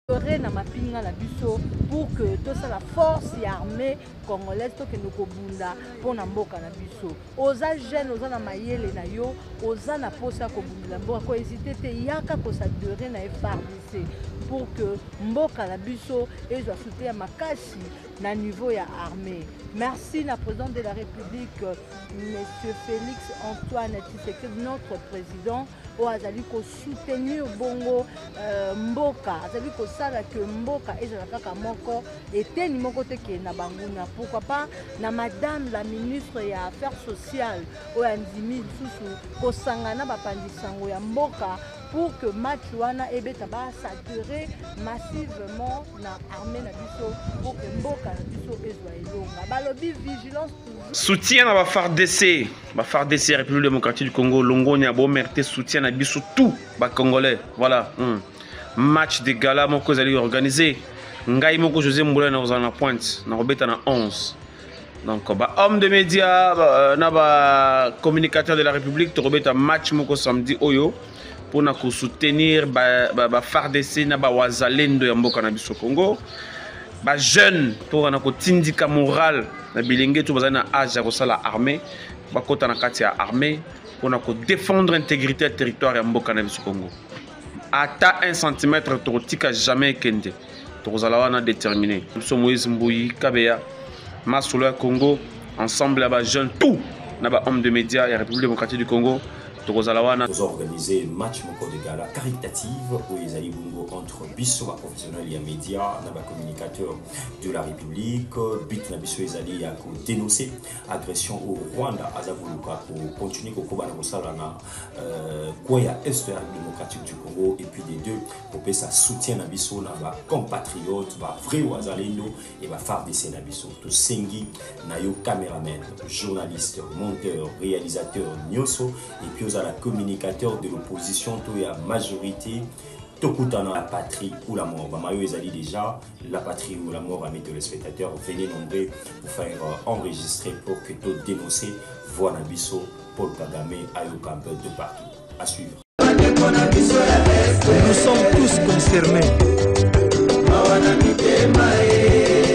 na mapinga na biso pour que tout ça la force et armée congolaise to que nous kobunda pour na mboka na biso oza jeune oza na mayele na yo oza na posa kobunda mboka ko hésiter te yaka ko s'adorer na FARDC pour que mboka na biso ezwa soutenir makasi na niveau ya armée. Merci na président de la République monsieur Félix Antoine Tshisekedi notre président o azali ko soutenir bongo mboka azali ko sala que mboka ezala kaka moko eteni moko te ke na banguna pourquoi pas na madame la ministre ya affaires sociales o andimi susu ko sangana bapandisango ya mboka pour que match wana ebeta ba saturer massivement na armée na biso pour que mboka na biso ezwa elonga balobi vigilance soutien à la FARDC République démocratique du Congo longonia bomerte soutien à biso tout ba congolais voilà match de gala moko zali organisé ngai moko José Mboula na ozana pointe na robeta na 11 donc ba homme de médias na ba communicateur de la République to robeta match moko samedi oyo pour na ko soutenir ba FARDC na ba wazalendo ya mboka na biso Congo ba jeune pour na ko tindika moral na bilenge to bazana âge ya ko sala armée ba kota na kati ya armée pour na ko défendre l'intégrité du territoire ya mboka na biso Congo ata 1 cm to tika jamais kende to kozala wana déterminé biso Moïse Mbouyi Kabeya Masolo ya Congo ensemble ba jeune tout na ba homme de médias ya République démocratique du Congo. Nous avons organisé un match de gala caritative où ils allaient entre biso professionnels et médias, les communicateurs de la République, bit na biso ils allaient à dénoncer agression au Rwanda, azabuluka pour continuer au combat na sala na quoi ya est de la démocratique du Congo et puis les deux pour que ça soutient na biso na ba compatriotes, ba vrai wazalendo et ba FARDC na biso to sengi na yo caméraman, journaliste, monteur, réalisateur nyoso et puis la communicateur de l'opposition, tout la majorité, tout la patrie ou la mort. Mayo ezali déjà la patrie ou la mort, amis téléspectateurs, venez nombreux pour faire enregistrer pour que tout dénoncer, voir Nabiso, Paul Kagame, Ayoka un peu de partout. À suivre. Nous sommes tous concernés.